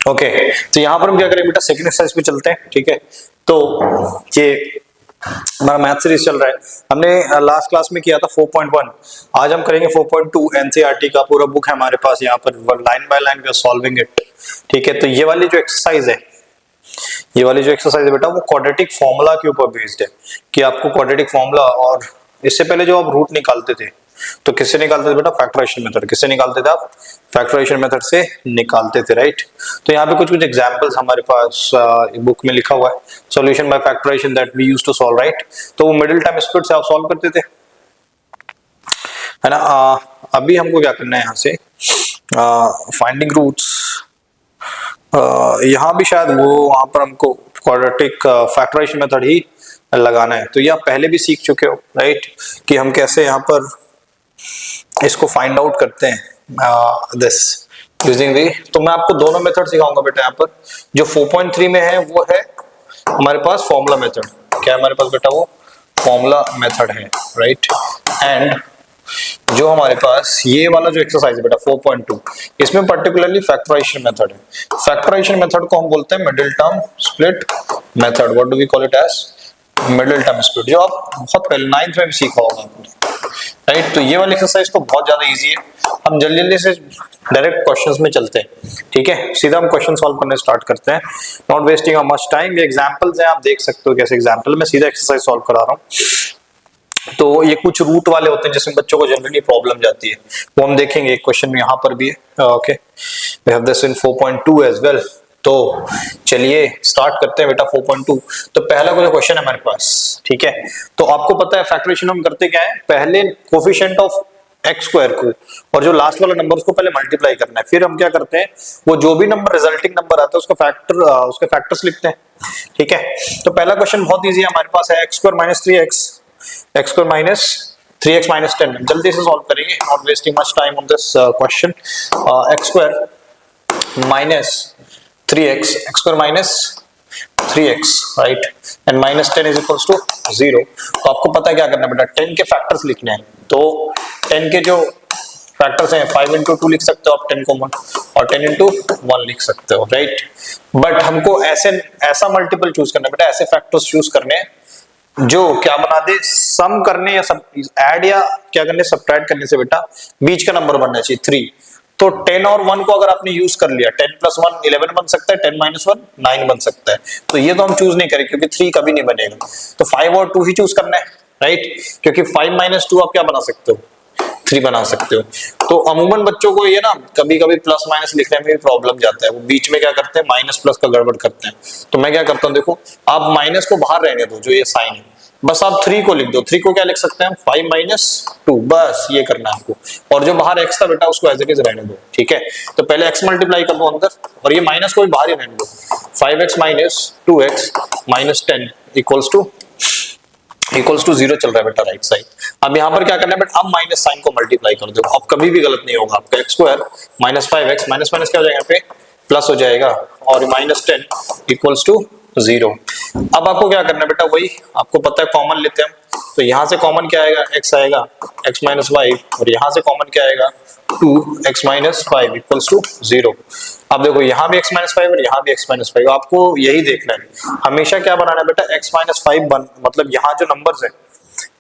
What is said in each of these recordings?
Okay तो यहाँ पर हम क्या करेंगे बेटा, सेकंड एक्सरसाइज पे चलते हैं। ठीक है, तो ये हमारा मैथ सीरीज चल रहा है। हमने लास्ट क्लास में किया था 4.1, आज हम करेंगे 4.2। एनसीईआरटी का पूरा बुक है हमारे पास, यहाँ पर line by line we are solving it. ठीक है, तो ये वाली जो एक्सरसाइज है, ये वाली जो एक्सरसाइज है बेटा, वो क्वाड्रेटिक फॉर्मूला के ऊपर बेस्ड है कि आपको क्वाड्रेटिक फॉर्मूला, और इससे पहले जो आप रूट निकालते थे तो किससे निकालते थे बेटा, फैक्टराइजेशन मेथड। किससे निकालते थे आप, फैक्टराइजेशन मेथड से निकालते थे, राइट। तो यहाँ पे कुछ कुछ एग्जांपल्स हमारे पास बुक में लिखा हुआ है, solution by factorization that we used to solve, right. तो वो मिडिल टर्म स्प्लिट से आप सॉल्व करते थे, है ना। अभी हमको क्या करना है, यहाँ से फाइंडिंग रूट्स, यहाँ भी शायद वो वहां पर हमको क्वाड्रेटिक फैक्टराइजेशन मेथड ही लगाना है। तो ये आप पहले भी सीख चुके हो, राइट, कि हम कैसे यहाँ पर इसको फाइंड आउट करते हैं दिस यूजिंग दी। तो मैं आपको दोनों मेथड सिखाऊंगा बेटा। यहाँ पर जो 4.3 में है वो है हमारे पास फॉर्मूला मेथड। क्या है हमारे पास बेटा, वो फॉर्मूला मेथड है, राइट। एंड जो हमारे पास ये वाला जो एक्सरसाइज है बेटा 4.2, इसमें पर्टिकुलरली फैक्टराइजेशन मेथड है। फैक्टराइजेशन मेथड को हम बोलते हैं middle term split method. What do we call it as, middle term split, जो आप बहुत पहले 9th में भी सीखा होगा आपने, राइट। तो ये वाली एक्सरसाइज तो बहुत ज्यादा इजी है। हम जल्दी जल्दी से डायरेक्ट क्वेश्चंस में चलते हैं। ठीक है, सीधा हम क्वेश्चन सॉल्व करने स्टार्ट करते हैं, not wasting a much time. ये एग्जांपल्स हैं, आप देख सकते हो कैसे एग्जांपल, मैं सीधा एक्सरसाइज सॉल्व करा रहा हूँ। तो ये कुछ रूट वाले होते हैं जिसमें बच्चों को जनरली प्रॉब्लम जाती है, वो हम देखेंगे। एक क्वेश्चन यहाँ पर भी है, okay, we have this in 4.2 as well. तो चलिए स्टार्ट करते हैं बेटा 4.2। तो पहला कोई क्वेश्चन है हमारे पास, ठीक है। तो आपको पता है फैक्टराइजेशन हम करते क्या है, पहले कोफिशिएंट ऑफ एक्स स्क्वायर को और जो लास्ट वाला नंबर उसको पहले मल्टीप्लाई करना है, फिर हम क्या करते हैं, वो जो भी नंबर रिजल्टिंग नंबर आता है उसके फैक्टर्स लिखते हैं। ठीक है, तो पहला क्वेश्चन बहुत ईजी है हमारे पास है, x square minus 3x, x square minus 3x minus 10। जल्दी से सॉल्व करेंगे, not wasting much time on this question. X square minus 3x, x square minus 3x, right, and minus 10 is equals to 0। तो आपको पता है क्या करना है बेटा, 10 के फैक्टर्स लिखने हैं। तो 10 के जो फैक्टर्स हैं, 5 into 2 लिख सकते हो आप 10 कॉमन, और 10 into 1 लिख सकते हो, राइट। बट हमको ऐसा मल्टीपल चूज करना है बेटा, ऐसे फैक्टर्स चूज करने हैं जो क्या बना दे, सम करने या सब ऐड या क्या करने, सब्ट्रैक्ट करने से बेटा बीच का नंबर बनना चाहिए 3। तो 10 और 1 को अगर आपने यूज कर लिया, 10 + 1 11 बन सकता है, 10 - 1 9 बन सकता है। तो ये तो हम चूज नहीं करें क्योंकि 3 कभी नहीं बनेगा। तो 5 और 2 ही चूज करना है, राइट, क्योंकि 5 - 2 आप क्या बना सकते हो, 3 बना सकते हो। तो अमूमन बच्चों को ये ना कभी कभी प्लस माइनस लिखने में भी प्रॉब्लम जाता है, वो बीच में क्या करते हैं, माइनस प्लस का गड़बड़ करते हैं। तो मैं क्या करता हूँ, देखो आप माइनस को बाहर रहने दो, जो ये साइन है, बस आप 3 को लिख दो। 3 को क्या लिख सकते हैं, 5 - 2, बस ये करना है आपको। और जो बाहर x था बेटा उसको एज इट इज रहने दो, ठीक है। तो पहले x मल्टीप्लाई कर दो अंदर, और ये माइनस को भी बाहर ही रहने दो। 5x minus 2x minus 10 equals to 0 चल रहा है बेटा राइट साइड। अब यहाँ पर क्या करना है बेटा, अब माइनस साइन को मल्टीप्लाई कर दो। अब कभी भी गलत नहीं होगा आपका, x square minus 5x minus minus क्या हो जाएगा, यहाँ पे प्लस हो जाएगा, और माइनस 10 इक्वल्स टू 0। अब आपको क्या करना है बेटा, वही आपको पता है, कॉमन लेते हैं हम। तो यहाँ से कॉमन क्या आएगा, x आएगा, x माइनस 5, और यहाँ से कॉमन क्या आएगा, 2x माइनस 5 इक्वल्स टू 0। अब देखो यहाँ भी x माइनस 5 और यहाँ भी x माइनस 5, आपको यही देखना है हमेशा क्या बनाना है बेटा, x माइनस 5 मतलब यहाँ जो नंबर्स है,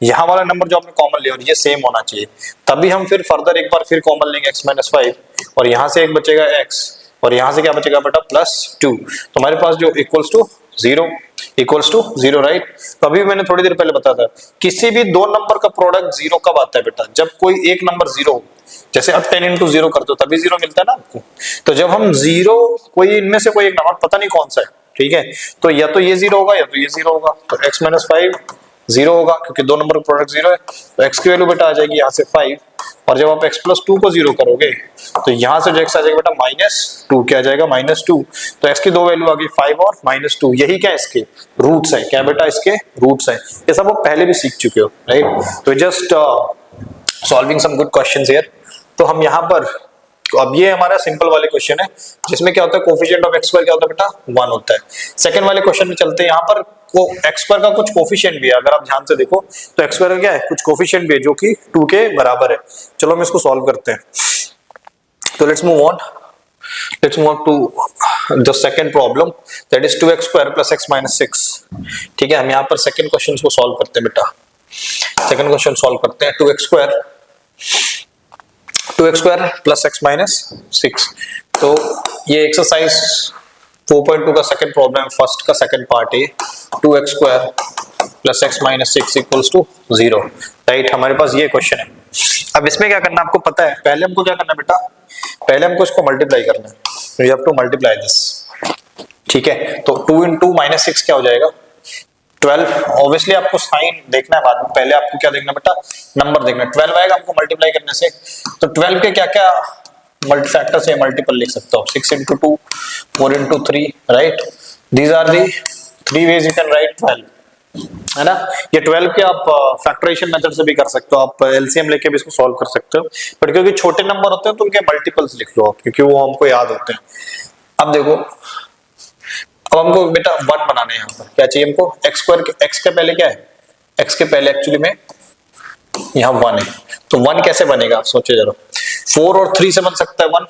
यहाँ वाला नंबर जो आपने कॉमन लिया और ये सेम होना चाहिए, तभी हम फिर फर्दर एक बार फिर कॉमन लेंगे x माइनस 5, और यहाँ से एक बचेगा x, और यहाँ से क्या बचेगा बेटा, +2। तो हमारे पास जो इक्वल्स टू 0, राइट। तो अभी मैंने थोड़ी देर पहले बताया था, किसी भी दो नंबर का प्रोडक्ट 0 कब आता है बेटा, जब कोई एक नंबर 0 हो। जैसे अब 10 into 0 करते हो तभी 0 मिलता है ना आपको। तो जब हम 0, कोई इनमें से कोई एक नंबर पता नहीं कौन सा है, ठीक है, तो या तो ये 0 होगा या तो ये 0 होगा। तो x माइनस 5 0 होगा क्योंकि दो नंबर का प्रोडक्ट 0 है। तो x की वैल्यू बेटा आ जाएगी यहाँ से 5, और जब आप x + 2 को 0 करोगे तो यहाँ से जो x आ जाएगा बेटा -2, क्या आ जाएगा, -2। तो x की दो वैल्यू आ गई 5 और -2, यही क्या इसके रूट्स है, क्या बेटा इसके रूट्स है। ये सब आप पहले भी सीख चुके हो, राइट। तो just solving some good questions here. तो हम यहाँ पर, अब ये हमारा सिंपल वाले क्वेश्चन है जिसमें क्या होता है, कोफिशिएंट ऑफ x स्क्वायर क्या होता है बेटा, 1 होता है। सेकंड वाले क्वेश्चन में चलते हैं। यहाँ पर x स्क्वायर का कुछ कोफिशिएंट भी है, अगर आप ध्यान से देखो तो x स्क्वायर का क्या है, कुछ कोफिशिएंट भी है जो कि 2 के बराबर है। चलो हम इसको सॉल्व करते हैं। तो let's move on to the second problem that is 2x square plus x minus 6। ठीक है, हम यहाँ पर सेकंड क्वेश्चन को सॉल्व करते हैं बेटा। सेकंड क्वेश्चन सॉल्व करते हैं। 2x square plus x minus 6। तो ये एक्सरसाइज 4.2 का सेकंड प्रॉब्लम, फर्स्ट का सेकंड पार्ट है। 2x square plus x minus 6 equals to 0, right. हमारे पास ये क्वेश्चन है। अब इसमें क्या करना आपको पता है। पहले हमको क्या करना है बेटा, पहले हमको इसको मल्टीप्लाई करना है। We have to multiply this, ठीक है। तो 2 इंटू माइनस 6 क्या हो जाएगा 12। ऑब्वियसली आपको साइन देखना है बाद में, पहले आपको क्या देखना बेटा, नंबर देखना है। 12 आएगा हमको मल्टीप्लाई करने से। तो 12 के क्या क्या मल्टी फैक्टर से मल्टीपल लिख सकते हो। 6 into 2, 4 into 3, right. These are the 3 ways you can write 12, है ना। ये 12 के आप फैक्टराइजेशन मेथड से भी कर सकते हो, आप एलसीएम लेके भी इसको सॉल्व कर सकते हो। बट क्योंकि छोटे नंबर होते हैं तो उनके मल्टीपल्स लिख लो आप, क्योंकि वो हमको याद होते हैं। अब देखो, अब हमको बेटा 1 बनाने हैं। यहाँ पर क्या चाहिए हमको, एक्स स्क्वायर। एक्स के पहले क्या है, एक्स के पहले एक्चुअली में यहाँ 1 है। तो 1 कैसे बनेगा आप सोचे जरा। 4 और 3 से बन सकता है 1,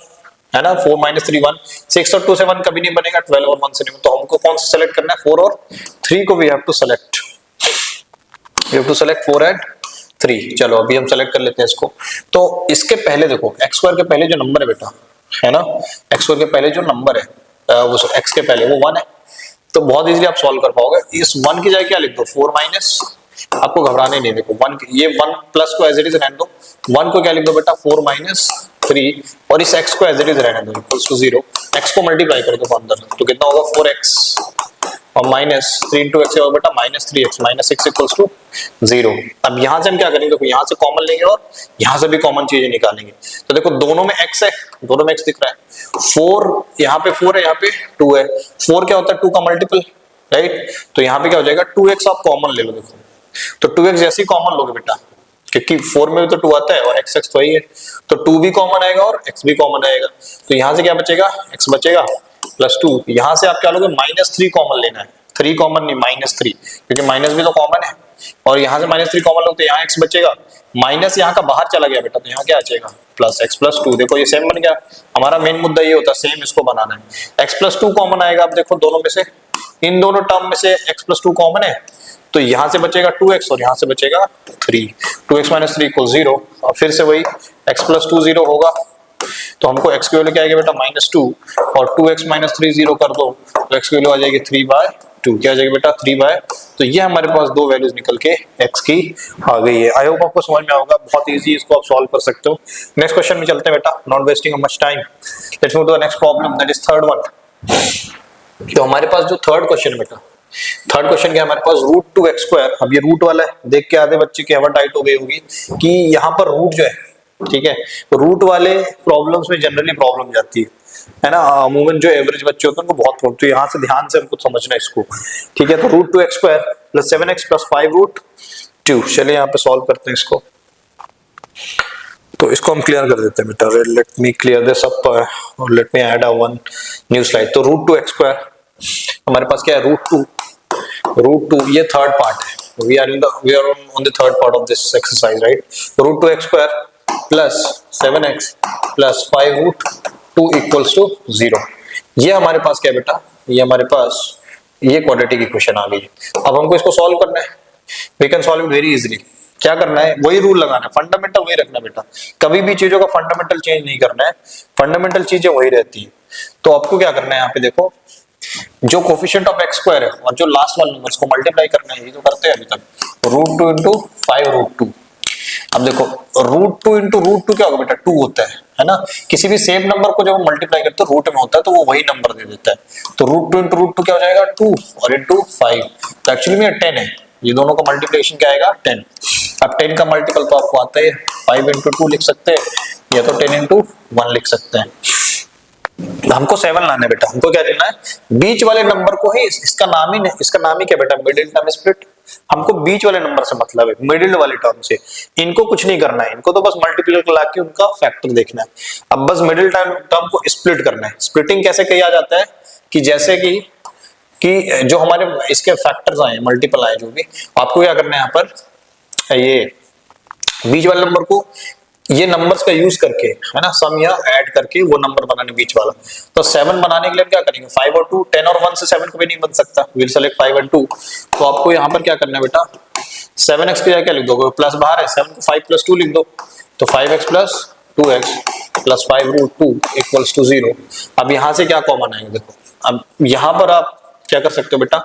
है ना। 4 माइनस 3 1, 6 और 2 से 1 कभी नहीं बनेगा, 12 और 1 से नहीं। तो हमको कौन सा सेलेक्ट करना है, 4 और 3 को we have to select. We have to select 4 and 3। चलो अभी हम सेलेक्ट कर लेते हैं इसको। तो इसके पहले देखो, एक्स स्क्वायर के पहले जो नंबर है बेटा, है ना, एक्स स्क्वायर के पहले जो नंबर है वो एक्स के पहले वो 1 है। तो बहुत इजीली आप सॉल्व कर पाओगे। इस 1 की जगह क्या लिख दो, 4 माइनस, आपको घबराने नहीं, देखो 1 ये 1 प्लस को एज इट इज रहने दो। 1 को क्या लिख दो बेटा, 4 माइनस 3, और इस x को एज इट इज रहने दो इक्वल्स टू 0। x को मल्टीप्लाई कर दो अंदर, तो कितना होगा 4x और माइनस 3 इंटू एक्स होगा बेटा minus 3x minus 6 equals to 0। अब यहां से हम क्या करेंगे, देखो यहां से कॉमन लेंगे और यहां से भी कॉमन चीजें निकालेंगे। तो देखो दोनों में x है, दोनों में x दिख रहा है। 4 यहाँ पे 4 है, यहाँ पे 2 है। 4 क्या होता है 2 का मल्टीपल, राइट। तो यहाँ पे क्या हो जाएगा 2x आप कॉमन ले लो। देखो तो 2x जैसे ही कॉमन लोगे बेटा, क्योंकि 4 में भी तो 2 आता है और x तो ही है, तो 2 भी कॉमन आएगा और x भी कॉमन आएगा। तो यहां से क्या बचेगा, x बचेगा प्लस 2। यहां से आप क्या लोगे, माइनस 3 कॉमन लेना है। 3 कॉमन नहीं, माइनस 3, क्योंकि माइनस भी तो कॉमन है। और यहां से माइनस 3 कॉमन लोगे तो यहाँ x बचेगा। माइनस यहाँ का बाहर चला गया बेटा, तो यहाँ क्या बचेगा प्लस x प्लस 2। देखो ये सेम बन गया। हमारा मेन मुद्दा ये होता है सेम इसको बनाना है। x प्लस 2 कॉमन आएगा। अब देखो दोनों में से, इन दोनों टर्म में से x प्लस 2 कॉमन है, तो यहां से बचेगा 2x और यहां से बचेगा 3। 2x minus 3 equal 0। और फिर से वही x प्लस 2 0 होगा, तो हमको x की वैल्यू क्या आएगी बेटा माइनस 2, और 2x माइनस 3 0 कर दो तो x की वैल्यू आ जाएगी 3/2। क्या आ जाएगी बेटा 3/। तो ये हमारे पास दो वैल्यूज निकल के x की आ गई है। आई होप आपको समझ में आएगा, बहुत इजी, इसको आप सॉल्व कर सकते हो। नेक्स्ट क्वेश्चन में चलते हैं बेटा, not wasting much time. Let's move to the next problem, that is third one. तो हमारे पास जो थर्ड क्वेश्चन है बेटा, थर्ड क्वेश्चन क्या है हमारे पास, रूट 2x स्क्वायर। अब ये रूट वाला है, देख के आधे बच्चे की हवा टाइट हो गई होगी कि यहाँ पर रूट जो है, ठीक है, रूट वाले प्रॉब्लम्स में जनरली प्रॉब्लम जाती है ना। अमूमन जो एवरेज बच्चे होते हैं उनको बहुत प्रॉब्लम, तो यहाँ से ध्यान से हमको समझना है इसको, ठीक है। तो root 2x square plus 7x plus 5 root 2। चलिए यहाँ पे सॉल्व करते हैं इसको। तो इसको हम क्लियर कर देते हैं बेटा। Let me clear this up और let me add a one new slide. तो रूट 2x स्क्वायर हमारे पास क्या है, रूट 2 ये थर्ड पार्ट है। We are on the third part of this exercise, right. Root 2x square plus 7x plus 5 root 2 equals to 0। ये हमारे पास क्या है बेटा, ये हमारे पास ये क्वाड्रेटिक इक्वेशन आ गई। अब हमको इसको सॉल्व करना है। We can solve it very easily. क्या करना है, वही रूल लगाना है, फंडामेंटल वही रखना बेटा। कभी भी चीजों का फंडामेंटल चेंज नहीं करना है, फंडामेंटल चीजें वही रहती है। तो आपको क्या करना है, यहाँ पे देखो जो कोफिशिएंट ऑफ एक्स स्क्वायर है और जो लास्ट वाले नंबर्स को मल्टीप्लाई करना है, ये तो करते हैं अभी तक। Root 2 into 5 root 2। अब देखो रूट 2 इंटू रूट 2 क्या होगा बेटा, 2 होता है ना। किसी भी सेम नंबर को जब हम मल्टीप्लाई करते हैं रूट में होता है तो वो वही नंबर दे देता है। तो रूट 2 इंटू रूट 2 क्या हो जाएगा 2 और इंटू 5, तो एक्चुअली में 10 है। ये दोनों का मल्टीप्लिकेशन क्या आएगा 10। अब 10 का मल्टीपल तो आपको आता है, 5 इंटू 2 लिख सकते हैं या तो 10 इंटू 1 लिख सकते हैं। हमको 7 लाना है बेटा। हमको क्या लेना है, बीच वाले नंबर को ही, इसका नाम ही क्या बेटा, मिडिल टर्म स्प्लिट। हमको बीच वाले नंबर से मतलब है, मिडिल वाले टर्म से। इनको कुछ नहीं करना है, इनको तो बस मल्टीप्लाई ला के उनका फैक्टर देखना है। अब बस मिडिल टर्म को स्प्लिट करना है। स्प्लिटिंग कैसे किया जाता है कि जैसे कि जो हमारे इसके फैक्टर्स आए, मल्टीपल आए जो भी, आपको क्या करना है यहाँ पर, ये बीच वाले नंबर को ये नंबर्स का यूज करके, है ना, सम या ऐड करके वो नंबर बनाने बीच वाला। तो 7 बनाने के लिए हम क्या करेंगे, 5 और 2, 10 और 1 से 7 कभी नहीं बन सकता, विल सेलेक्ट 5 एंड 2। तो आपको यहाँ पर क्या करना है बेटा, 7x की जगह क्या लिख दोगे, प्लस बाहर है 7 को 5 + 2 लिख दो, तो 5x + 2x + 5√2 = 0। अब यहाँ से क्या कॉमन आएगा, देखो अब यहाँ पर आप क्या कर सकते हो बेटा,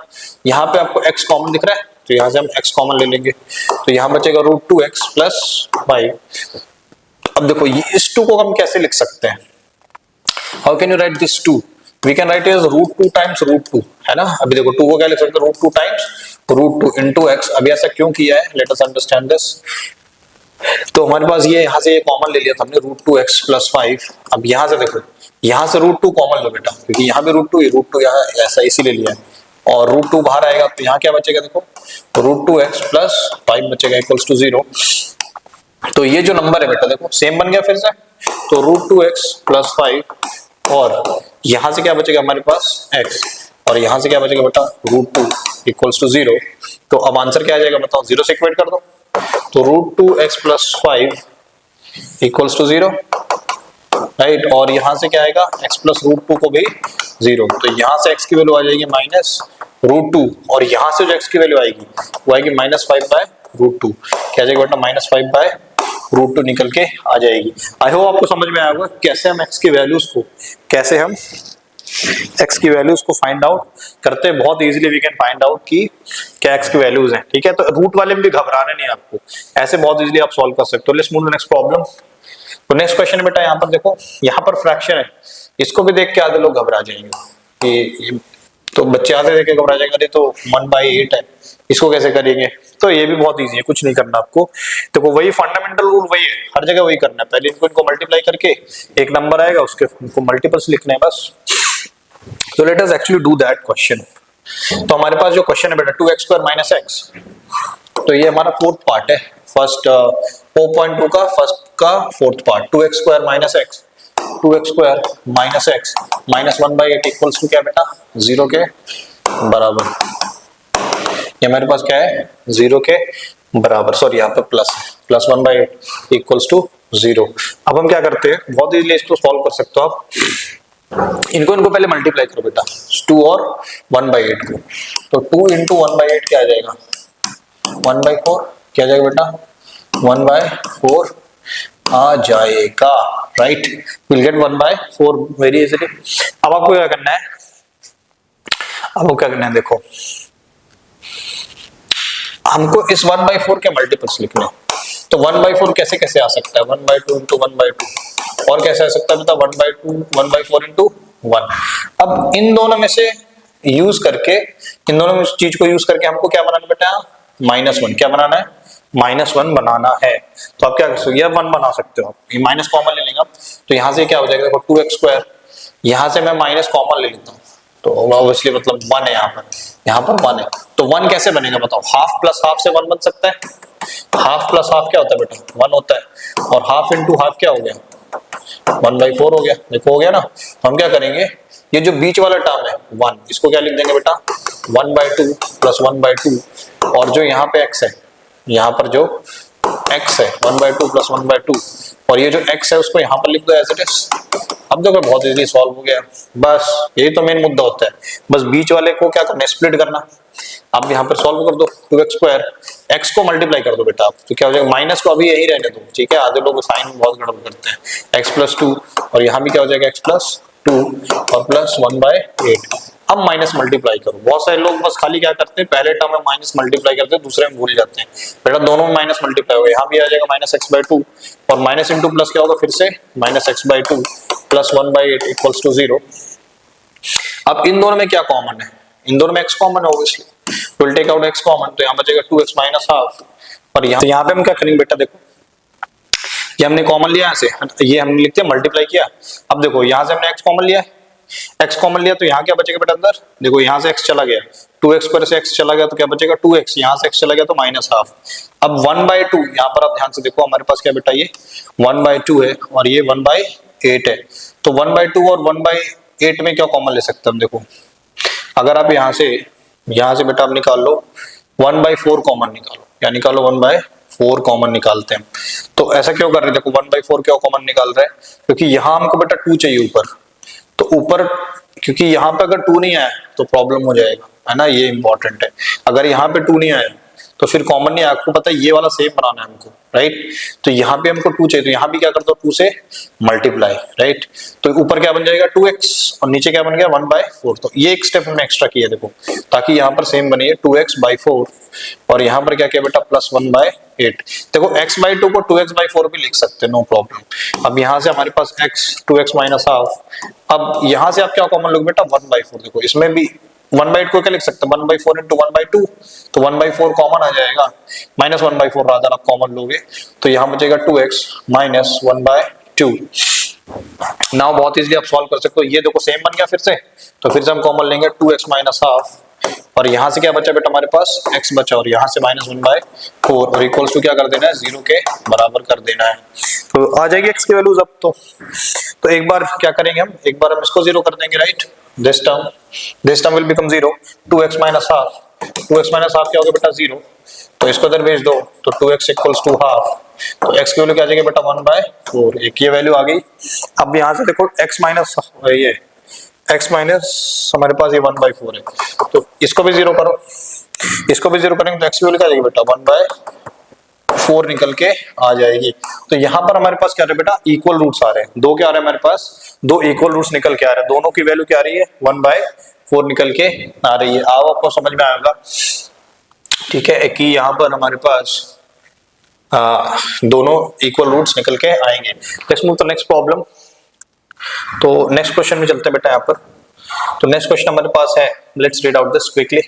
यहाँ पे आपको x कॉमन दिख रहा है, तो यहाँ से हम x कॉमन ले लेंगे, तो यहाँ बचेगा √2x + 5। अब देखो ये इस 2 को हम कैसे लिख सकते हैं, how can you write this 2, we can write as √2 times √2, है ना। अभी देखो 2 को क्या लिख सकते हैं, √2 टाइम्स √2 into x। अभी ऐसा क्यों किया है, लेट अस अंडरस्टैंड दिस। तो हमारे पास ये यहाँ से ये कॉमन ले लिया था हमने, √2x + 5। अब यहाँ से देखो, यहाँ से √2 कॉमन लो बेटा, क्योंकि यहाँ भी √2 है, √2 यहाँ ऐसा इसी ले लिया है, और √2 बाहर आएगा, तो यहाँ क्या बचेगा, देखो √2x + 5 बचेगा = 0। तो ये जो नंबर है बेटा देखो सेम बन गया फिर से, तो √2x + 5, और यहां से क्या बचेगा हमारे पास x, और यहां से क्या बचेगा बेटा √2 = 0। तो अब आंसर क्या आ जाएगा बताओ, 0 से इक्वेट कर दो, तो √2x + 5 = 0, राइट। और यहां से क्या आएगा, x + √2 को भी 0, तो यहां से x की वैल्यू आ जाएगी -√2, और यहां से जो x की वैल्यू आएगी वो आएगी -5/√2। क्या जाएगा बेटा, -5/√2 निकल के आ जाएगी। आई होप आपको समझ में आया होगा कैसे हम x की वैल्यूज को फाइंड आउट करते हैं। बहुत easily we can find out कि क्या x की वैल्यूज हैं, ठीक है। तो रूट वाले में भी घबराना नहीं है आपको, ऐसे बहुत इजीली आप सॉल्व कर सकते हो। Let's move to next problem. तो नेक्स्ट क्वेश्चन बेटा यहाँ पर देखो, यहाँ पर फ्रैक्शन है, इसको भी देख के आधे लोग घबरा जाएंगे कि, तो बच्चे आधे देख के घबरा जाएंगे, अरे तो 1/8 है, इसको कैसे करेंगे। तो ये भी बहुत इजी है, कुछ नहीं करना आपको। देखो वही फंडामेंटल रूल वही है, हर जगह वही करना है। पहले इनको मल्टीप्लाई करके एक नंबर आएगा, उसके इनको मल्टीपल्स लिखने हैं बस। तो let us actually do that question. तो हमारे पास जो क्वेश्चन है बेटा 2x² - x, तो ये हमारा फोर्थ पार्ट है, फर्स्ट 4.2 का फर्स्ट का fourth part, 2x² - x, 2x² - x -1/8 = क्या बेटा 0 के बराबर। ये हमारे पास क्या है 0 के बराबर, सॉरी यहाँ पे प्लस है, +1/8 = 0। अब हम क्या करते हैं, बहुत इजीली इसको सॉल्व कर सकते हो आप। इनको पहले मल्टीप्लाई करो बेटा, 2 और 1/8 को, तो 2 × 1/8 क्या आ जाएगा 1/4, क्या आ जाएगा बेटा 1/4 आ जाएगा, right. Will get 1/4 very easily. अब आपको क्या करना है, देखो हमको इस 1/4 के मल्टीपल्स लिखने हैं। तो 1/4 कैसे कैसे आ सकता है, 1/2 × 1/2, और कैसे आ सकता है बेटा 1/4 × 1। अब इन दोनों में से यूज करके, इन दोनों में चीज को यूज करके हमको क्या बनाना बेटा -1, क्या बनाना है -1 बनाना है। तो आप क्या कर सकते हो, ये 1 बना सकते हो, ये माइनस कॉमन ले लेंगे आप, तो यहाँ से क्या हो जाएगा देखो 2x², यहाँ से मैं माइनस कॉमन ले लेता हूँ, तो ऑब्वियसली मतलब 1 है, यहाँ पर 1 है, तो 1 कैसे बनेगा बताओ, हाफ प्लस हाफ से 1 बन सकता है, हाफ प्लस हाफ क्या होता है बेटा 1 होता है, और हाफ इंटू हाफ क्या हो गया 1/4 हो गया, देखो हो गया ना। तो हम क्या करेंगे, ये जो बीच वाला टर्म है 1, इसको क्या लिख देंगे बेटा 1/2 + 1/2, और जो यहाँ पे x है, यहाँ पर जो x है 1/2 + 1/2, और ये जो x है उसको यहाँ पर लिख दो एज इट इज। अब देखो बहुत इजीली सॉल्व हो गया, बस यही तो मेन मुद्दा होता है, बस बीच वाले को क्या करना है स्प्लिट करना। अब यहाँ पर सॉल्व कर दो 2x², x को मल्टीप्लाई कर दो बेटा आप, तो क्या हो जाएगा, माइनस को अभी यही रहने दो, ठीक है, आधे लोग साइन में बहुत गड़बड़ करते हैं, x + 2, और यहाँ भी क्या हो जाएगा x + 2 और +1/8। अब माइनस मल्टीप्लाई करो, बहुत सारे लोग बस खाली क्या करते हैं पहले टर्म में माइनस मल्टीप्लाई करते हैं, दूसरे में भूल जाते हैं, बेटा दोनों में माइनस मल्टीप्लाई होगा, यहाँ भी आ जाएगा -x/2, और माइनस इंटू प्लस क्या होगा फिर से -x/2 + 1/8 = 0। अब इन दोनों में क्या कॉमन है, इन दोनों में x कॉमन है obviously, will take out x common, तो यहाँ बचेगा 2x - ½ और यहाँ पे हम क्या करेंगे बेटा, देखो ये हमने कॉमन लिया यहाँ से, ये हमने लिखते हैं मल्टीप्लाई किया। अब देखो यहाँ से हमने x कॉमन लिया है, x कॉमन लिया तो यहाँ क्या बचेगा बेटा अंदर, देखो यहाँ से x चला गया, 2x² से x चला गया तो क्या बचेगा 2x, यहाँ से x चला गया तो -½ अब 1/2, यहाँ पर आप ध्यान से देखो हमारे पास क्या बेटा ये 1/2 है और ये 1/8 है, तो 1/2 और 1/8 में क्या कॉमन ले सकते हैं हम, देखो अगर आप यहाँ से बेटा आप निकाल लो 1/4 कॉमन निकालो, या निकालो 1/4, 4 कॉमन निकालते हैं। तो ऐसा क्यों कर रहे हैं, देखो 1/4 क्यों कॉमन निकाल रहे हैं, क्योंकि यहाँ हमको बेटा 2 चाहिए ऊपर, तो ऊपर क्योंकि यहाँ पे अगर 2 नहीं आया तो प्रॉब्लम हो जाएगा, है ना, ये इंपॉर्टेंट है। अगर यहाँ पे 2 नहीं आया तो फिर कॉमन नहीं, आपको पता है ये वाला सेम बनाना है हमको, राइट। तो यहाँ पे हमको 2 चाहिए, तो यहाँ भी क्या कर दो 2 से मल्टीप्लाई, राइट। तो ऊपर क्या बन जाएगा 2x और नीचे क्या बन गया 1/4। तो ये एक स्टेप हमने एक्स्ट्रा किया देखो, ताकि यहाँ पर सेम बनी है 2x/4 और यहाँ पर क्या किया बेटा प्लस 1/8। देखो x/2 को 2x/4 भी लिख सकते हैं, नो प्रॉब्लम। अब यहाँ से हमारे पास x 2x माइनस हाफ, अब यहाँ से आप क्या कॉमन लोगे बेटा 1/4। देखो इसमें भी 1/8 को क्या लिख सकते हैं 1/4 इंटू 1/2, तो 1/4 कॉमन आ जाएगा, माइनस 1/4 रादर आप कॉमन लोगे, तो यहाँ बचेगा 2x माइनस 1/2। नाउ बहुत इजीली आप सॉल्व कर सकते हो, ये देखो सेम बन गया फिर से, तो फिर से हम कॉमन लेंगे 2x माइनस हाफ और यहाँ से क्या बचा बेटा हमारे पास x बचा और यहाँ से माइनस 1/4 और इक्वल्स टू क्या कर देना है 0 के बराबर कर देना है। तो आ जाएगी x की वैल्यूज अब तो एक बार क्या करेंगे हम, एक बार हम इसको 0 कर देंगे, right. This term will become 0, 2x minus half, 2x minus half क्या होगा बेटा 0, तो इसको इधर भेज दो तो 2x इक्वल्स टू हाफ, तो x की वैल्यू क्या आ जाएगी बेटा 1/4, एक ये वैल्यू आ गई। अब यहाँ से देखो x माइनस ये x माइनस हमारे पास ये 1/4 है, तो इसको भी 0 करो, इसको भी 0 करेंगे तो x की वैल्यू क्या आ जाएगी बेटा 1/4 निकल के आ जाएगी। तो यहाँ पर हमारे पास क्या रहा है बेटा इक्वल रूट्स आ रहे हैं, दो क्या आ रहे हैं हमारे पास, दो इक्वल रूट्स निकल के आ रहे हैं, दोनों की वैल्यू क्या आ रही है 1/4 निकल के आ रही है। अब आपको समझ में आएगा, ठीक है, कि यहाँ पर हमारे पास दोनों इक्वल रूट्स निकल के आएंगे। Let's move to next problem. तो नेक्स्ट क्वेश्चन में चलते हैं बेटा यहाँ पर। तो नेक्स्ट क्वेश्चन हमारे पास है, let's read out this quickly.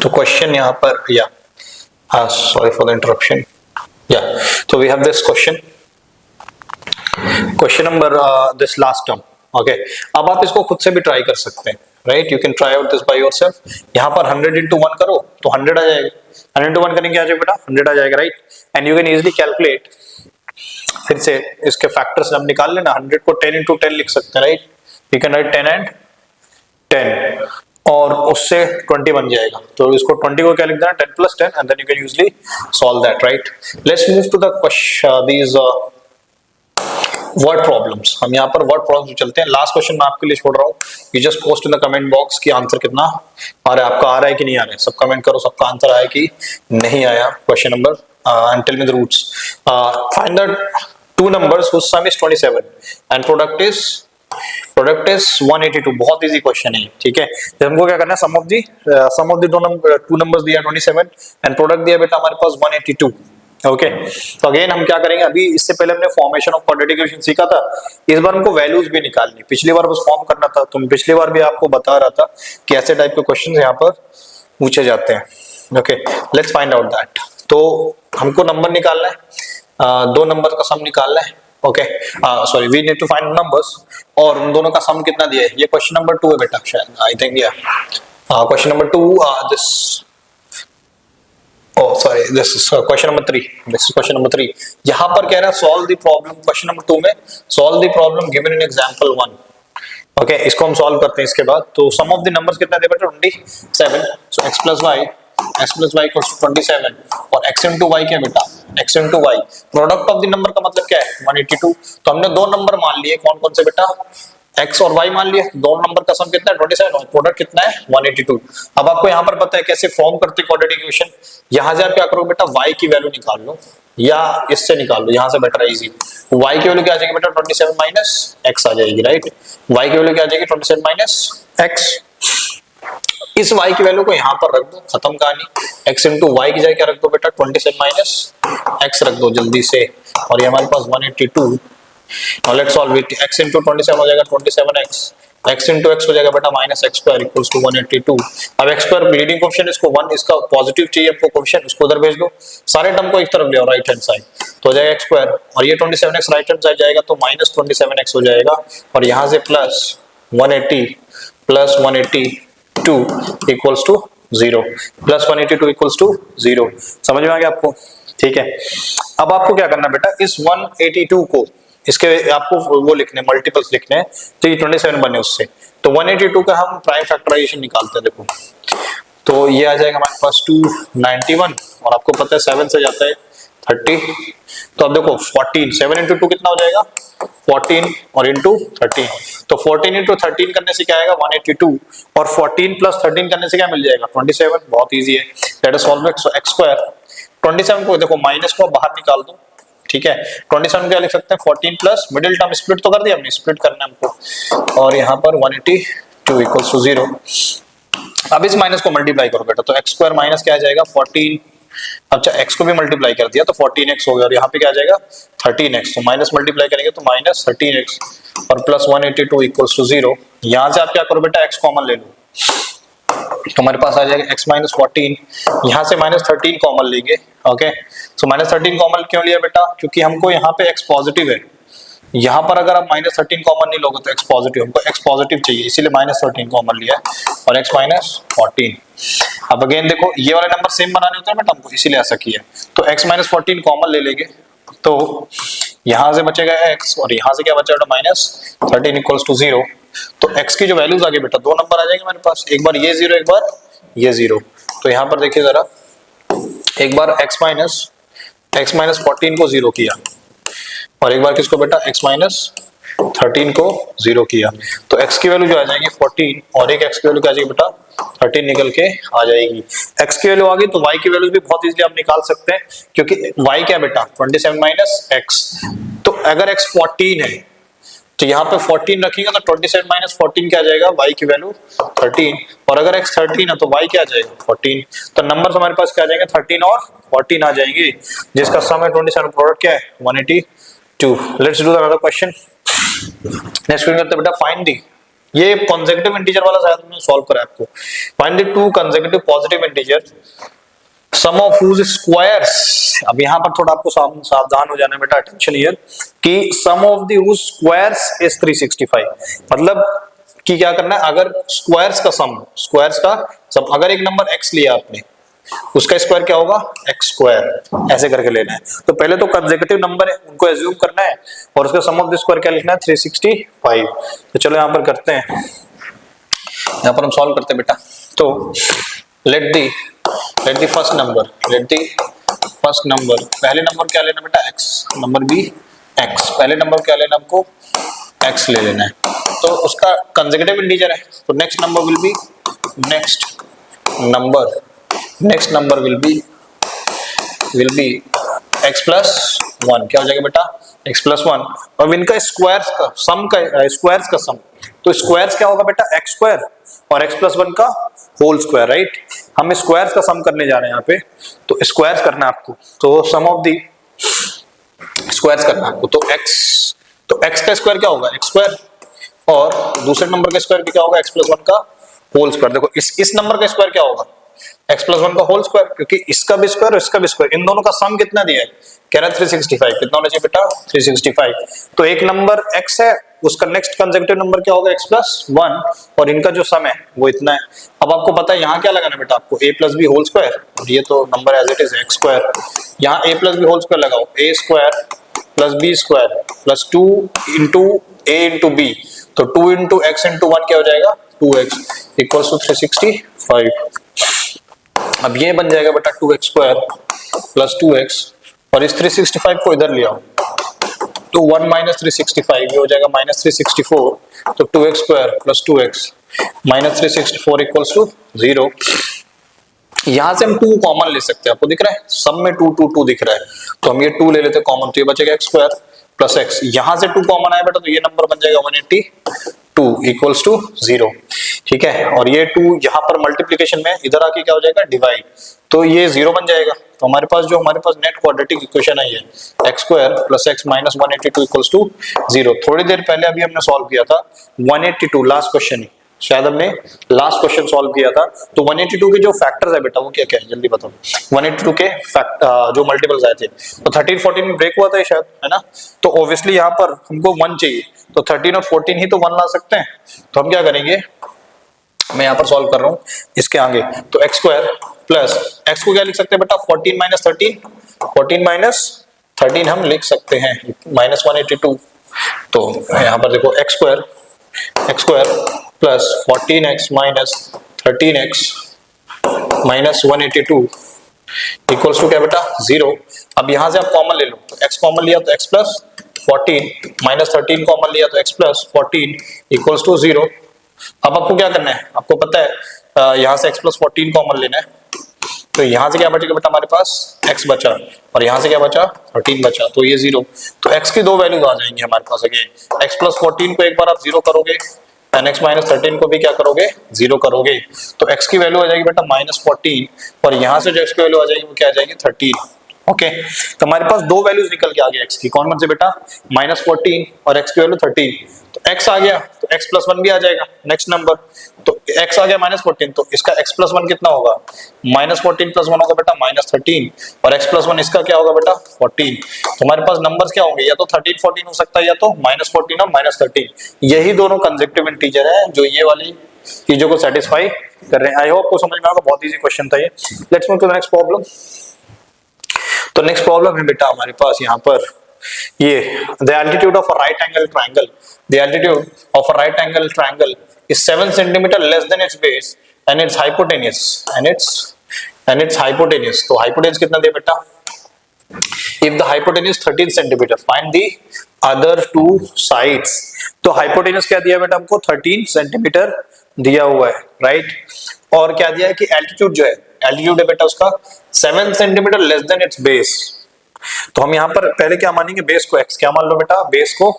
तो क्वेश्चन यहाँ पर sorry for the interruption, so we have this question number this last term, okay। अब आप इसको खुद से भी ट्राई कर सकते हैं, right, you can try out this by yourself. यहाँ पर 100 into 1 करो तो 100 आ जाएगा, 100 into 1 करेंगे आ जाएगा बेटा 100 आ जाएगा, right. And you can easily calculate, फिर से इसके फैक्टर्स हम निकाल लेना, 100 को 10 into 10 लिख सकते हैं, right, you can right 10 and 10 और उससे 20 बन जाएगा, तो इसको 20 को क्या लिख देना 10 plus 10 and then you can usually solve that, right। Let's move to the question, these word problems. हम यहाँ पर वर्ड प्रॉब्लम्स चलते हैं। लास्ट क्वेश्चन मैं आपके लिए छोड़ रहा हूँ, you just post in the comment box कि आंसर कितना आ रहा है, आपका आ रहा है कि नहीं आ रहा है, सब कमेंट करो सबका आंसर आया कि नहीं आया question number, and tell me the roots. Find the two numbers whose sum is 27 and product is 182। बहुत इजी क्वेश्चन है, ठीक है। तो हमको क्या करना है, सम ऑफ द टू नंबर्स दिया 27 एंड प्रोडक्ट दिया बेटा हमारे पास 182, ओके। तो अगेन हम क्या करेंगे, अभी इससे पहले हमने फॉर्मेशन ऑफ क्वाड्रेटिक इक्वेशन सीखा था, इस बार हमको वैल्यूज भी निकालनी, पिछली बार बस फॉर्म करना था, तो पिछली बार भी आपको बता रहा था कि ऐसे टाइप के क्वेश्चन यहाँ पर पूछे जाते हैं, okay. Let's find out that. तो हमको नंबर निकालना है, दो नंबर का सम निकालना है, okay. Sorry, we need to find numbers, और उन दोनों का सम कितना दिया है, ये क्वेश्चन नंबर 2 है बेटा शायद, I think question number 2, this this is question number 3, this is question number 3। यहाँ पर कह रहा है solve the problem, question number 2 में solve the problem given in example 1, okay. इसको हम सॉल्व करते हैं इसके बाद। तो सम ऑफ द नंबर्स कितना दे बेटा 27, सो x plus y equals to 27 और x into y क्या बेटा x into y, product of the number का मतलब क्या है 182। तो हमने दो नंबर मान लिए, कौन कौन से बेटा, x और y मान लिए, दोनों नंबर का सम कितना है 27 और प्रोडक्ट कितना है 182। अब आपको यहाँ पर पता है कैसे फॉर्म करते क्वाड्रेटिक इक्वेशन, यहाँ से आप क्या करो बेटा y की वैल्यू निकाल लो या इससे निकाल लो, यहाँ से बेटर है इजी। y की वैल्यू क्या आ जाएगी बेटा 27 माइनस x आ जाएगी, राइट। y की वैल्यू क्या आ जाएगी 27 माइनस x, इस y की वैल्यू को यहाँ पर रख दो, खत्म कहानी। x इंटू वाई की जगह क्या रख दो बेटा 27 माइनस x रख दो जल्दी से, और ये हमारे पास 182। Now let's solve it, x into 27 हो जाएगा 27x, x into x हो जाएगा बेटा minus x square equals to 182। अब x स्क्वायर लीडिंग कोएफिशिएंट इसको 1, इसका पॉजिटिव चाहिए आपको कोएफिशिएंट, उसको उधर भेज दो, सारे टर्म को एक तरफ ले आओ राइट हैंड साइड, तो हो जाएगा x स्क्वायर, और ये 27x राइट हैंड साइड जाएगा तो माइनस 27x हो जाएगा, और यहाँ से plus 180 plus 182 equals to 0, plus 182 equals to 0। समझ में आ गया आपको, ठीक है। अब आपको क्या करना बेटा, इस 182 को इसके आपको वो लिखने मल्टीपल्स लिखने हैं, तो ये 27 बने उससे। तो 182 का हम प्राइम फैक्टराइजेशन निकालते हैं। देखो तो ये आ जाएगा हमारे पास 291 और आपको पता है 7 से जाता है 30। तो अब देखो 14, 7 इंटू 2 कितना हो जाएगा 14 और इंटू 13। तो 14 इंटू 13 करने से क्या आएगा 182 और 14 प्लस 13 करने से क्या मिल जाएगा 27। बहुत इजी है। Late us solve it. So x square 27 को देखो माइनस को बाहर निकाल दो, ठीक है। 27 क्या लिख सकते हैं 14 प्लस मिडिल टर्म स्प्लिट तो कर दिया हमने, स्प्लिट करना है हमको, और यहाँ पर 182 इक्वल्स टू 0। अब इस माइनस को मल्टीप्लाई करो बेटा, तो एक्स स्क्वायर माइनस क्या आ जाएगा 14। अच्छा एक्स को भी मल्टीप्लाई कर दिया तो 14x हो गया, और यहाँ पे क्या आ जाएगा 13x। तो माइनस मल्टीप्लाई करेंगे तो माइनस 13x और प्लस 182 इक्वल्स टू 0। यहाँ से आप क्या करो बेटा x कॉमन ले लो, तो हमारे पास आ जाएगा x माइनस 14, यहाँ से माइनस 13 कॉमन लेंगे। ओके सो माइनस 13 कॉमन क्यों लिया बेटा, क्योंकि हमको यहाँ पे x पॉजिटिव है, यहाँ पर अगर आप माइनस 13 कॉमन नहीं लोगे तो x पॉजिटिव, हमको x पॉजिटिव चाहिए इसीलिए माइनस 13 कॉमन लिया है और x माइनस 14। अब अगेन देखो ये वाले नंबर सेम बनाने होते हैं बेटा हमको, इसीलिए ऐसा किया। तो x माइनस 14 कॉमन ले लेंगे तो यहाँ से बचेगा x और यहाँ से क्या बचा बेटा माइनस 13 इक्वल्स टू 0। तो x की जो वैल्यूज आ गई बेटा दो नंबर आ जाएंगे हमारे पास, एक बार ये 0 एक बार ये 0। तो यहाँ पर देखिए जरा, एक बार x माइनस 14 को 0 किया और एक बार किसको बेटा x माइनस 13 को 0 किया, तो x की वैल्यू जो आ जाएगी 14 और एक x की वैल्यू क्या आ जाएगी बेटा 13 निकल के आ जाएगी। x की वैल्यू आ गई तो y की वैल्यू भी बहुत इजीली आप निकाल सकते हैं, क्योंकि y क्या बेटा 27 माइनस x। तो अगर x 14 है तो यहाँ पे 14 रखेंगे तो 27 माइनस 14 क्या आ जाएगा y की वैल्यू 13, और अगर x 13 है तो y क्या आ जाएगा 14। तो नंबर हमारे पास क्या आ जाएंगे 13 और 14 आ जाएंगे, जिसका सम है 27, प्रोडक्ट क्या है 182। Let's do the another question. Next question करते हैं बेटा फाइंड दी, ये कंसेक्यूटिव इंटीजर वाला शायद हमने सॉल्व करा आपको। Find the two consecutive positive integer sum of whose squares. अब यहाँ पर थोड़ा आपको सावधान हो जाना बेटा, अटेंशन हियर, कि sum of the whose squares is 365। मतलब कि क्या करना है, अगर स्क्वायर्स का सम, अगर एक नंबर x लिया आपने उसका स्क्वायर क्या होगा x स्क्वायर, ऐसे करके लेना है। तो पहले तो कंसेक्यूटिव नंबर है उनको एज्यूम करना है और उसका सम ऑफ द स्क्वायर क्या लिखना है 365। तो चलो यहाँ पर करते हैं, यहाँ पर हम सॉल्व करते हैं बेटा। तो लेट दी फर्स्ट नंबर, पहले नंबर क्या लेना बेटा x, नंबर बी x, पहले नंबर क्या लेना हमको x ले लेना है, तो उसका कंसेक्यूटिव इंटीजर है। तो next number will be x plus 1, क्या हो जाएगा बेटा x प्लस 1। और इनका स्क्वायर्स का सम, तो स्क्वायर्स क्या होगा बेटा x स्क्वायर और x प्लस 1 का होल स्क्वायर, राइट। हम स्क्वायर्स का सम करने जा रहे हैं यहाँ पे, तो स्क्वायर्स करना है आपको, तो सम ऑफ दी स्क्वायर्स करना है आपको। तो x का स्क्वायर क्या होगा x स्क्वायर, और दूसरे नंबर का स्क्वायर भी क्या होगा x प्लस 1 का होल स्क्वायर। देखो इस नंबर का स्क्वायर क्या होगा x प्लस 1 का होल स्क्वायर, क्योंकि इसका भी स्क्वायर और इसका भी स्क्वायर, इन दोनों का सम कितना दिया है, कह रहा है 365। कितना होना चाहिए बेटा 365। तो एक नंबर x है, उसका नेक्स्ट कंसेक्यूटिव नंबर क्या होगा x प्लस 1, और इनका जो सम है वो इतना है। अब आपको पता है यहाँ क्या लगाना है बेटा, आपको a plus b whole square, और ये तो number as it is x square, यहाँ a plus b whole square लगाओ, a square plus b square plus 2 into a into b, तो 2 इंटू x इंटू 1 क्या हो जाएगा 2x इक्वल्स टू 365। अब ये बन जाएगा बेटा 2x स्क्वायर प्लस 2x, और इस 365 को इधर ले आओ, तो 1 माइनस 365 ये हो जाएगा माइनस 364, तो 2x square plus 2x minus 364 equals to 0। यहां से हम 2 कॉमन ले सकते हैं, आपको दिख रहा है सब में 2 2 2 दिख रहा है, तो हम ये 2 ले लेते हैं कॉमन, तो ये बचेगा x स्क्वायर प्लस x, यहां से 2 कॉमन आया बेटा तो ये नंबर बन जाएगा 182 इक्वल्स टू 0, ठीक है। और ये 2 यहाँ पर मल्टीप्लीकेशन में इधर आके क्या हो जाएगा डिवाइड, तो ये 0 बन जाएगा। तो हमारे पास नेट क्वाड्रेटिक इक्वेशन है ये x square plus x minus 182 equals to 0। थोड़ी देर पहले अभी हमने सॉल्व किया था 182, लास्ट क्वेश्चन ही शायद हमने लास्ट क्वेश्चन सॉल्व किया था। तो 182 के जो फैक्टर्स है बेटा वो क्या क्या है जल्दी बताओ। 182 के जो मल्टीपल्स आए थे, तो 13 14 में ब्रेक हुआ था शायद, है ना। तो ऑब्वियसली यहाँ पर हमको 1 चाहिए, तो 13 और 14 ही तो 1 ला सकते हैं। तो हम क्या करेंगे, मैं यहाँ पर सॉल्व कर रहा हूँ इसके आगे, तो x स्क्वायर प्लस x को क्या लिख सकते हैं बेटा 14 माइनस 13 हम लिख सकते हैं माइनस 182 तो यहाँ पर देखो x square plus 14x minus 13x minus 182 equals to क्या बेटा 0। अब यहां से आप कॉमन ले लो, तो x कॉमन लिया तो x प्लस 14 माइनस 13 कॉमन लिया तो x प्लस 14 इक्वल्स टू 0। अब आपको क्या करना है, आपको पता है यहां से x प्लस 14 कॉमन लेना है, तो यहां से क्या बचेगा बेटा हमारे पास x बचा और यहां से क्या बचा 13 बचा, तो ये 0। तो x की दो वैल्यूज आ जाएंगी हमारे पास अगेन, x प्लस 14 को एक बार आप 0 करोगे एंड x माइनस 13 को भी क्या करोगे 0 करोगे, तो x की वैल्यू आ जाएगी बेटा माइनस 14 और यहां से जो x की वैल्यू आ जाएगी वो क्या आ जाएगी 13। ओके तो हमारे पास दो वैल्यूज निकल के आ गया x की, कौन कौन से बेटा माइनस 14 और x की वैल्यू 13। तो x आ गया तो x प्लस 1 भी आ जाएगा नेक्स्ट नंबर, तो x आ गया माइनस 14, तो इसका x प्लस 1 कितना होगा माइनस 14 प्लस 1 होगा बेटा माइनस 13 और x प्लस 1 इसका क्या होगा बेटा 14। तो हमारे पास नंबर्स क्या होंगे, या तो 13 14 हो सकता है या तो माइनस 14 और माइनस 13, यही दोनों कंसेक्टिव इंटीजर है जो ये वाली चीजों को सेटिस्फाई कर रहे हैं। आई होप को समझ में आएगा, बहुत इजी क्वेश्चन था ये। Let's move to the next problem. तो नेक्स्ट प्रॉब्लम है बेटा हमारे पास यहाँ पर ये the altitude of a right angle triangle, the altitude of a right angle triangle is 7 centimeter less than its base and its hypotenuse and its hypotenuse। तो hypotenuse कितना दिया बेटा, if the hypotenuse 13 centimeter find the other two sides। तो hypotenuse क्या दिया बेटा हमको 13 centimetre दिया हुआ है राइट, और क्या दिया है कि एल्टीट्यूड जो है एल्टीट्यूड है बेटा उसका 7 centimetre less than it's base. तो हम यहाँ पर पहले क्या मानेंगे, बेस को x क्या मान लो बेटा, बेस को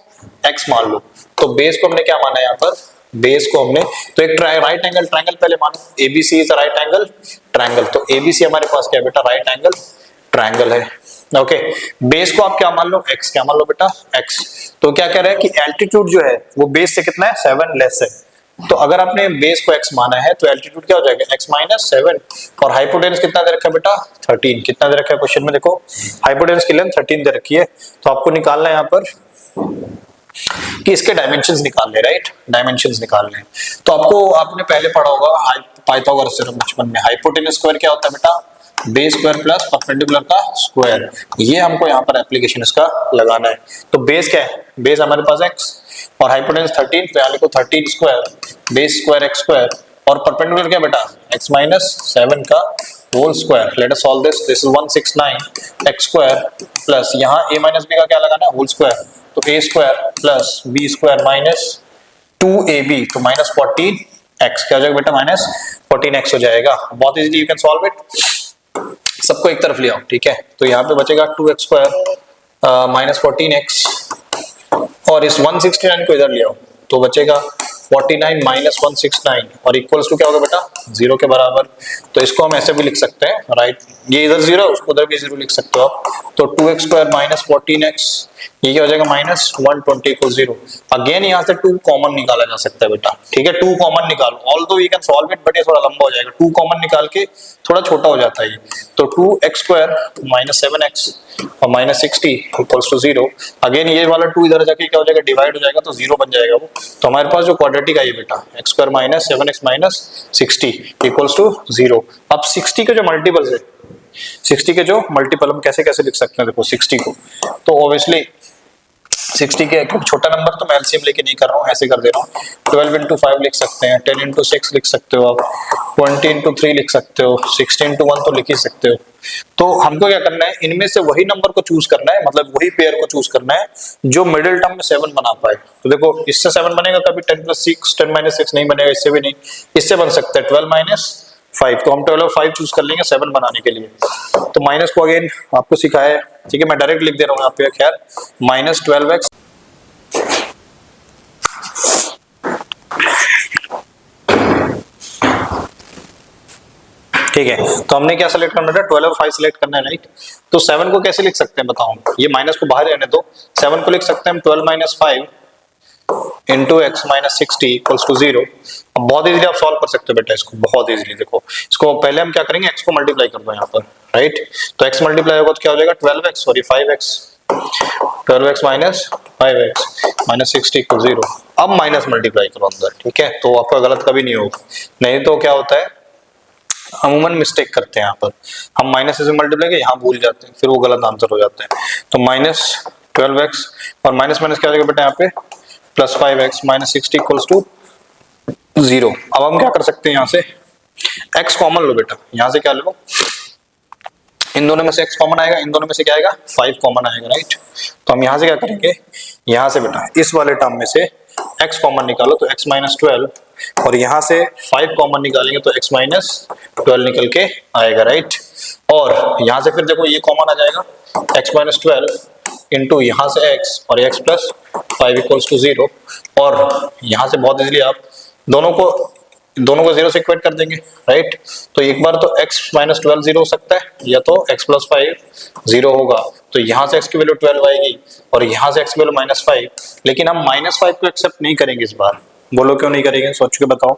x मान लो। तो बेस को हमने क्या माना है यहाँ पर, बेस को हमने तो एक राइट एंगल ट्रायंगल पहले मानो, ABC is a right angle triangle. तो ABC हमारे पास क्या है बेटा राइट एंगल ट्रायंगल है। ओके बेस को आप क्या मान लो x, क्या मान लो बेटा x। तो क्या कह रहा है कि एल्टीट्यूड जो है वो बेस से कितना है 7 लेस है, तो अगर आपने बेस को x माना है तो एल्टीट्यूड क्या हो जाएगा x माइनस 7 और हाइपोटेन्यूज कितना दे रखा है बेटा 13। कितना दे रखा है क्वेश्चन में देखो, हाइपोटेन्यूज की लेंथ 13 दे रखी है, तो आपको निकालना है यहाँ पर कि इसके डायमेंशंस निकालने, राइट डायमेंशंस निकालने। तो आपको आपने पहले पढ़ा होगा पाइथागोरस थ्योरम बचपन में, हाइपोटेन्यूज स्क्वायर क्या होता है बेटा बेस स्क्वायर प्लस परपेंडिकुलर का स्क्वायर, ये हमको यहाँ पर एप्लीकेशन इसका लगाना है। तो बेस क्या है, बेस हमारे पास x और हाइपोटेन्यूज 13, तो यहाँ लिखो 13 square base square x square और परपेंडिकुलर क्या बेटा x माइनस 7 का whole square. Let us solve this, this is 169 x square plus यहाँ a माइनस b का क्या लगाना है होल स्क्वायर, तो a square plus b square minus 2ab, तो माइनस 14x क्या हो जाएगा बेटा माइनस 14x हो जाएगा। बहुत easily you can solve it, सबको एक तरफ ले आओ ठीक है। तो यहाँ पे बचेगा 2x स्क्वायर माइनस 14x और इस 169 को इधर ले आओ तो बचेगा 49 माइनस 169 और इक्वल्स टू क्या होगा बेटा 0 के बराबर। तो इसको हम ऐसे भी लिख सकते हैं राइट, ये इधर 0 है उसको उधर भी 0 लिख सकते हो आप। तो 2x स्क्वायर माइनस 14x ये क्या हो जाएगा माइनस 120 को 0। अगेन यहाँ से 2 कॉमन निकाला जा सकता है बेटा ठीक है, 2 कॉमन निकालो, although we can solve it but ये थोड़ा लंबा हो जाएगा, 2 कॉमन निकाल के थोड़ा छोटा हो जाता है ये। तो 2x स्क्वायर माइनस 7x और माइनस 60 इक्वल्स टू 0। अगेन ये वाला 2 इधर जाके क्या हो जाएगा डिवाइड हो जाएगा तो 0 बन जाएगा वो। तो हमारे पास जो क्वाड्रेटिक आई है बेटा x square minus 7x minus 60 equals to 0। अब 60 के जो मल्टीपल्स है, 60 के जो मल्टीपल हम कैसे कैसे लिख सकते हैं देखो 60 को, तो ऑब्वियसली 60 के छोटा नंबर तो मैं एलसीएम लेके नहीं कर रहा हूँ, ऐसे कर दे रहा हूँ। 12 into 5 लिख सकते हैं, 10 into 6 लिख सकते हो आप, 20 into 3 लिख सकते हो, 16 into 1 तो लिख ही सकते हो। तो हमको क्या करना है, इनमें से वही नंबर को चूज करना है, मतलब वही पेयर को चूज करना है जो मिडिल टर्म में 7 बना पाए। तो देखो इससे 7 बनेगा कभी 10 + 6 10 - 6 नहीं बनेगा, इससे भी नहीं, इससे बन सकता है 12 - 5, तो हम 12 और 5 चूज कर लेंगे 7 बनाने के लिए। तो माइनस को अगेन आपको सिखाया है ठीक है, मैं डायरेक्ट लिख दे रहा हूँ यहाँ पे खैर माइनस 12x ठीक है। तो हमने क्या सेलेक्ट करना है 12 और 5 सेलेक्ट करना है राइट। तो 7 को कैसे लिख सकते हैं बताओ, ये माइनस को बाहर रहने दो, 7 को लिख सकते हैं 12 - 5 into x minus 60 equals to 0। अब बहुत इजीली आप सॉल्व कर सकते हो बेटा इसको, बहुत इजीली। देखो इसको पहले हम क्या करेंगे, x को मल्टीप्लाई कर दो यहाँ पर राइट, तो x मल्टीप्लाई होगा तो क्या हो जाएगा 12x sorry 5x, 12x minus 5x minus 60 equal 0। अब माइनस मल्टीप्लाई करो अंदर ठीक है, तो आपका गलत कभी नहीं होगा, नहीं तो क्या होता है अमूमन मिस्टेक करते हैं यहाँ पर, हम माइनस से मल्टीप्लाई के यहाँ भूल जाते हैं, फिर वो गलत आंसर हो जाता है। तो माइनस 12x और माइनस माइनस क्या हो जाएगा बेटा यहाँ पे plus 5x minus 60 equals to 0। अब हम क्या कर सकते हैं, यहाँ से x कॉमन लो बेटा, यहाँ से क्या लो, इन दोनों में से x कॉमन आएगा, इन दोनों में से क्या आएगा 5 कॉमन आएगा, राइट। तो हम यहाँ से क्या करेंगे, यहाँ से बेटा इस वाले टर्म में से x कॉमन निकालो तो x माइनस 12 और यहाँ से 5 कॉमन निकालेंगे तो x माइनस 12 निकल के आएगा, राइट। और यहाँ से फिर देखो ये कॉमन आ जाएगा x माइनस 12 इंटू यहाँ से x और x प्लस 5 इक्वल्स टू 0 और यहाँ से बहुत इजीली आप दोनों को 0 से इक्वेट कर देंगे, राइट। तो एक बार तो x माइनस 12 0 हो सकता है या तो x प्लस 5 0 होगा, तो यहाँ से x की वैल्यू 12 आएगी और यहाँ से x की वैल्यू माइनस 5, लेकिन हम माइनस 5 को एक्सेप्ट नहीं करेंगे इस बार। बोलो क्यों नहीं करेंगे, सोच के बताओ।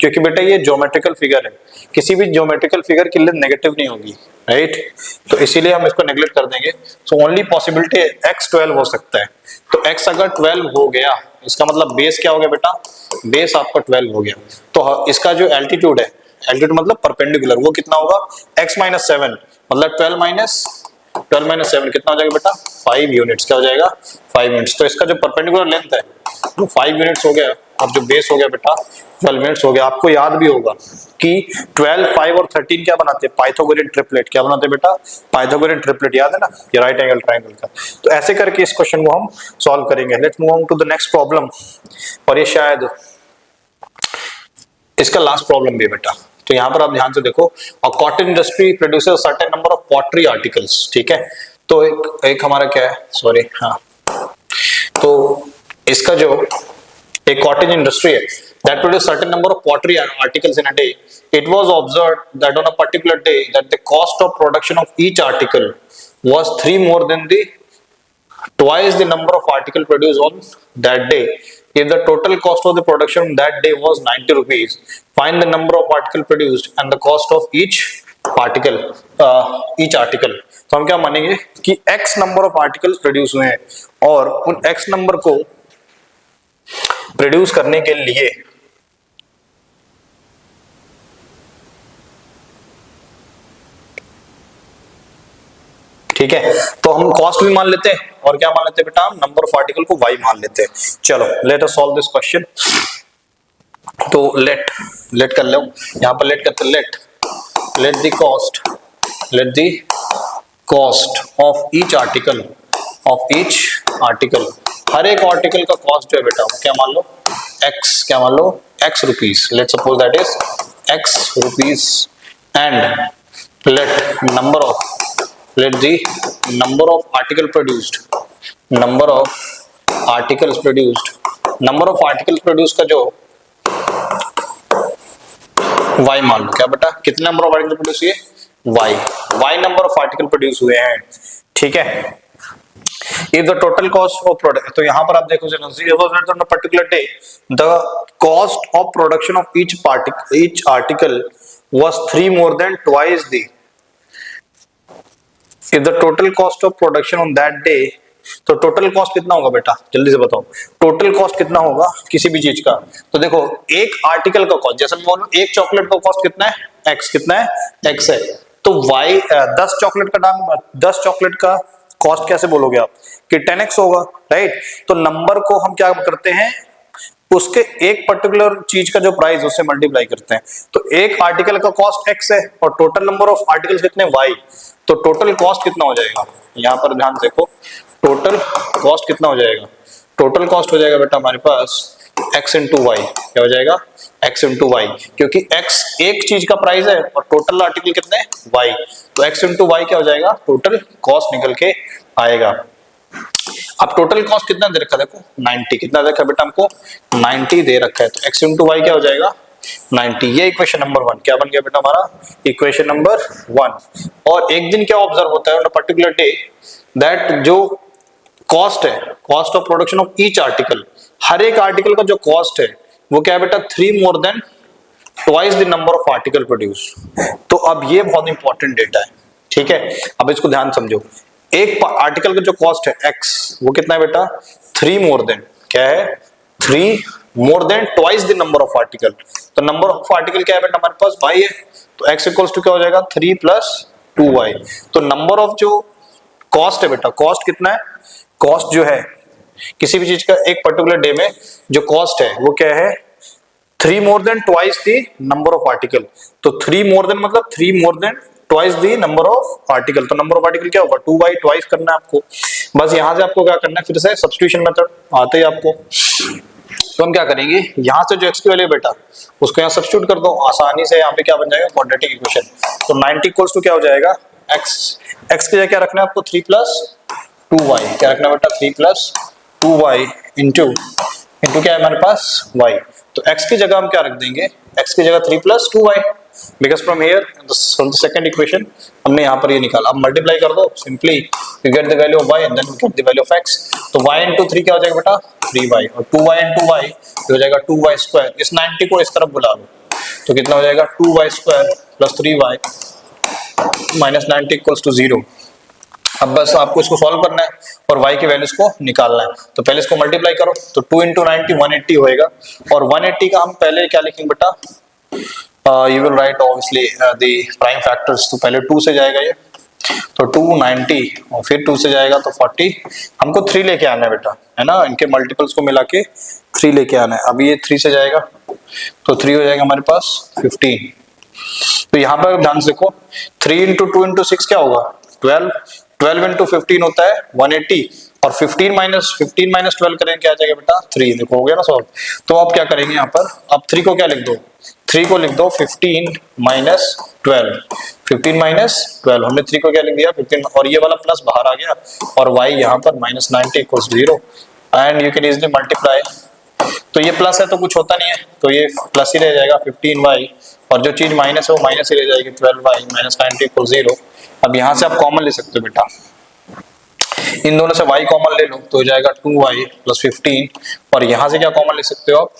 क्योंकि बेटा ये ज्योमेट्रिकल फिगर है, किसी भी ज्योमेट्रिकल फिगर की लेंथ नेगेटिव नहीं होगी, राइट। तो इसीलिए हम इसको नेग्लेक्ट कर देंगे। सो ओनली पॉसिबिलिटी x 12 हो सकता है। तो x अगर 12 हो गया इसका मतलब बेस क्या हो गया बेटा, बेस आपका 12 हो गया। तो इसका जो एल्टीट्यूड है, एल्टीट्यूड मतलब परपेंडिकुलर, वो कितना होगा x माइनस 7 मतलब 12 माइनस 7 कितना हो जाएगा बेटा 5 यूनिट्स। क्या हो जाएगा 5 यूनिट्स। तो इसका जो परपेंडिकुलर लेंथ है वो 5 यूनिट्स हो गया और जो बेस हो गया बेटा 12 यूनिट्स हो गया। आपको याद भी होगा कि 12, 5 और 13 क्या बनाते हैं, पाइथागोरियन ट्रिपलेट। क्या बनाते हैं बेटा, पाइथागोरियन ट्रिपलेट, याद है ना, ये राइट एंगल ट्रायंगल का। तो ऐसे करके इस क्वेश्चन को हम सॉल्व करेंगे। Let's move on to the next problem, और ये शायद इसका लास्ट प्रॉब्लम भी है बेटा। तो यहाँ पर आप ध्यान से देखो, cotton industry produces certain number of pottery articles, ठीक है। तो एक हमारा क्या है, सॉरी, हाँ, तो इसका जो एक कॉटेज इंडस्ट्री है that produce certain number of pottery articles in a day, it was observed that on a particular day that the cost of production of each article was 3 more than the twice the number of article produced on that day. If the total cost of the production that day was 90 rupees, find the number of article produced and the cost of each article. तो हम क्या मानेंगे कि x number of article produce हुए हैं और उन x number को प्रोड्यूस करने के लिए ठीक है, तो हम कॉस्ट भी मान लेते हैं और क्या मान लेते हैं बेटा, हम नंबर ऑफ आर्टिकल को y मान लेते हैं। चलो let us solve this question. तो लेट कर लो, यहां पर लेट करते, let the cost of each article, हर एक आर्टिकल का कॉस्ट जो है बेटा वो क्या मान लो x, क्या मान लो x rupees. Let suppose that is x rupees and let the number of articles produced का जो y मान लो, क्या बेटा कितने नंबर ऑफ आर्टिकल प्रोड्यूस हुए, y number of article produce हुए हैं, ठीक है। If the total cost of product, तो यहाँ पर आप देखो on a particular day the cost of production of each article was 3 more than twice the, if the total cost of production on that day, तो total cost कितना होगा बेटा, जल्दी से बताओ टोटल कॉस्ट कितना होगा किसी भी चीज का। तो देखो एक आर्टिकल का कॉस्ट, जैसे मैं बोलूं एक चॉकलेट का कॉस्ट कितना है x, कितना है x है, तो y 10 चॉकलेट का दाम, 10 चॉकलेट का कॉस्ट कैसे बोलोगे आप कि 10x होगा, राइट। तो नंबर को हम क्या करते हैं, उसके एक पर्टिकुलर चीज का जो प्राइस उससे मल्टीप्लाई करते हैं। तो एक आर्टिकल का कॉस्ट x है और टोटल नंबर ऑफ आर्टिकल्स कितने y, तो टोटल कॉस्ट कितना हो जाएगा, यहाँ पर ध्यान देखो टोटल कॉस्ट कितना हो जाएगा, टोटल कॉस्ट हो जाएगा बेटा हमारे पास x इंटू वाई। क्या हो जाएगा x इंटू वाई, क्योंकि x एक चीज का प्राइस है और टोटल आर्टिकल कितने y, तो x इंटू वाई क्या हो जाएगा, टोटल कॉस्ट निकल के आएगा। अब टोटल कॉस्ट कितना दे रखा है, देखो 90, कितना दे रखा है बेटा हमको 90 दे रखा है, तो x इंटू वाई क्या हो जाएगा 90। ये इक्वेशन नंबर 1 क्या बन गया बेटा हमारा, इक्वेशन नंबर 1। और एक दिन क्या ऑब्जर्व होता है on a particular day that जो कॉस्ट है, cost of production of each article, हर एक आर्टिकल का जो कॉस्ट है वो क्या है बेटा 3 more than twice the number of article produced। तो अब ये बहुत इंपॉर्टेंट डेटा है, ठीक है। अब इसको ध्यान समझो, एक आर्टिकल का जो कॉस्ट है x वो कितना है बेटा 3 more than, क्या है 3 more than twice the number of article। तो नंबर ऑफ आर्टिकल क्या है बेटा हमारे पास y है, तो x इक्वल्स टू क्या हो जाएगा 3 + 2y। तो नंबर ऑफ जो कॉस्ट है बेटा, कॉस्ट कितना है, कॉस्ट जो है किसी भी चीज का एक पर्टिकुलर डे में जो कॉस्ट है वो क्या है, 3 more than twice the number of article. तो 3 मोर देन मतलब 3 more than twice the number of article. तो नंबर ऑफ आर्टिकल क्या होगा, 2y ट्वाइस करना है आपको। बस यहां से आपको क्या करना है, फिर से सब्स्टिट्यूशन मेथड आते ही आपको। तो हम क्या करेंगे, यहां से जो x की वैल्यू बेटा उसको यहाँ सब्स्टिट्यूट कर दो आसानी से। यहाँ पे क्या बन जाएगा, क्वाड्रेटिक इक्वेशन। तो 90 इक्वल्स टू क्या हो जाएगा, x की जगह क्या रखना है आपको, 3 + 2y। क्या रखना है बेटा, 3 + 2y इंटू क्या है हमारे पास, y। तो x की जगह हम क्या रख देंगे, x की जगह 3 + 2y, because from here from the second equation हमने यहाँ पर ये निकाला। अब मल्टीप्लाई कर दो simply, you get the value of y and then you get the value of x। तो y × 3 क्या हो जाएगा बेटा, 3y, और 2y × y हो जाएगा 2y²। इस 90 को इस तरफ बुला लो तो कितना हो जाएगा, 2y² + 3y - 90 = 0। अब बस आपको इसको सॉल्व करना है और y की वैल्यूज को निकालना है। तो पहले इसको मल्टीप्लाई करो, तो 2 × 90 180 होएगा। और 180 का हम पहले क्या लिखेंगे बेटा, you will write obviously the prime factors. तो पहले 2 से जाएगा ये, तो 290 और फिर 2 से जाएगा तो 40। हमको 3 लेके आना है बेटा, है ना, इनके मल्टीपल्स को मिला के 3 लेके आना है। अभी ये 3 से जाएगा तो 3 हो जाएगा हमारे पास 15। तो यहाँ पर ध्यान से देखो, 3 × 2 × 6 क्या होगा, 12 × 15 होता है 180, और 15 - 12 करेंगे क्या आ जाएगा बेटा, 3। देखो हो गया ना सॉल्व। तो अब क्या करेंगे यहाँ पर, अब 3 को क्या लिख दो, 3 को लिख दो 15 - 12, 15 - 12 हमने 3 को क्या लिख दिया 15, और ये वाला प्लस बाहर आ गया, और y यहाँ पर -90 = 0, and you can easily multiply. तो ये प्लस है तो कुछ होता नहीं है, तो ये प्लस ही रह जाएगा 15y, और जो चीज माइनस है वो माइनस ही रह जाएगी, 12y - 90 = 0। अब यहाँ से आप कॉमन ले सकते हो बेटा, इन दोनों से y कॉमन ले लो तो हो जाएगा 2y + 15, और यहाँ से क्या कॉमन ले सकते हो आप,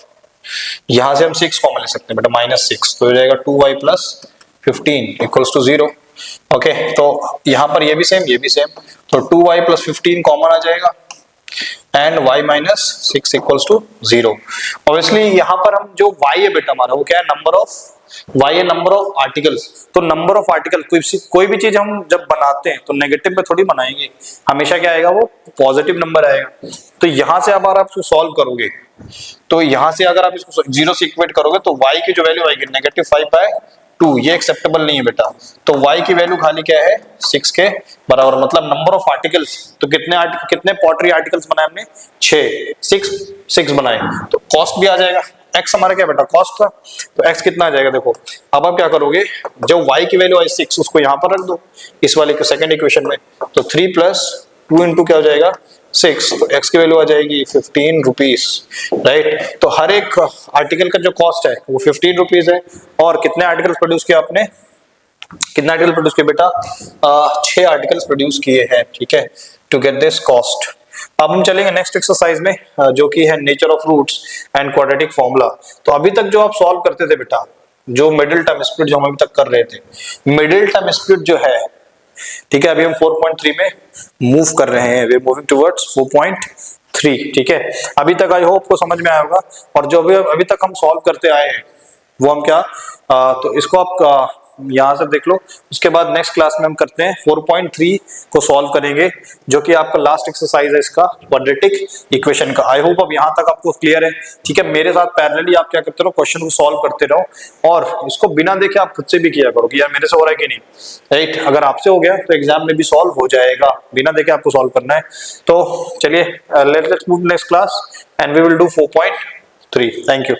यहाँ से हम 6 कॉमन ले सकते हैं बेटा, -6, तो हो जाएगा 2y + 15 = 0। ओके, तो यहाँ पर ये भी सेम, ये भी सेम, तो 2y + 15 कॉमन आ जाएगा, एंड y - 6 = 0। ऑब्वियसली यहाँ पर हम जो y है बेटा हमारा वो क्या है, नंबर ऑफ आर्टिकल्स। तो नंबर ऑफ आर्टिकल, कोई भी चीज हम जब बनाते हैं तो नेगेटिव में थोड़ी बनाएंगे, हमेशा क्या आएगा, वो पॉजिटिव नंबर आएगा। तो यहां से अब आप इसको सॉल्व करोगे, तो यहां से अगर आप इसको 0 से इक्वेट करोगे तो y की जो वैल्यू आएगी -5/2, ये एक्सेप्टेबल नहीं है बेटा। तो y की वैल्यू खाली क्या है, 6 के बराबर, मतलब नंबर ऑफ आर्टिकल्स। तो कितने पॉटरी आर्टिकल्स बनाए हमने, 6 बनाए। तो कॉस्ट भी आ जाएगा, x हमारा क्या बेटा, कॉस्ट था, तो x कितना आ जाएगा देखो। अब आप क्या करोगे, जो y की वैल्यू आई 6 उसको यहाँ पर रख दो इस वाले सेकंड इक्वेशन में, तो 3 + 2 × क्या हो जाएगा 6, तो x की वैल्यू आ जाएगी 15 रुपीस, राइट। तो हर एक आर्टिकल का जो कॉस्ट है वो 15 रुपीस है। और कितने आर्टिकल्स प्रोड्यूस किए आपने, कितने आर्टिकल प्रोड्यूस किए बेटा, 6 आर्टिकल्स प्रोड्यूस किए हैं, ठीक है, टू गेट दिस कॉस्ट। अब हम चलेंगे नेक्स्ट एक्सरसाइज में, जो कि है nature of roots and quadratic formula. तो अभी तक जो आप सॉल्व करते थे बेटा, जो मिडिल टर्म स्प्लिट जो हम अभी तक कर रहे थे, मिडिल टर्म स्प्लिट जो है, ठीक है, अभी हम 4.3 में मूव कर रहे हैं, वी आर मूविंग टुवर्ड्स 4.3, ठीक है। अभी तक आई होप को समझ में आया होगा। और जो अभी तक हम सॉल्व करते आए हैं वो हम क्या, तो इसको आप यहाँ से देख लो। उसके बाद नेक्स्ट क्लास में हम करते हैं 4.3 को सॉल्व करेंगे, जो कि आपका लास्ट एक्सरसाइज है इसका क्वाड्रेटिक इक्वेशन का। आई होप अब यहाँ तक आपको क्लियर है, ठीक है। मेरे साथ पैरेलली आप क्या करते रहो, क्वेश्चन को सॉल्व करते रहो, और इसको बिना देखे आप खुद से भी किया करो कि यार मेरे से हो रहा है कि नहीं, राइट। अगर आपसे हो गया तो एग्जाम में भी सॉल्व हो जाएगा, बिना देखे आपको सॉल्व करना है। तो चलिए, let's move next class and we will do 4.3। Thank you.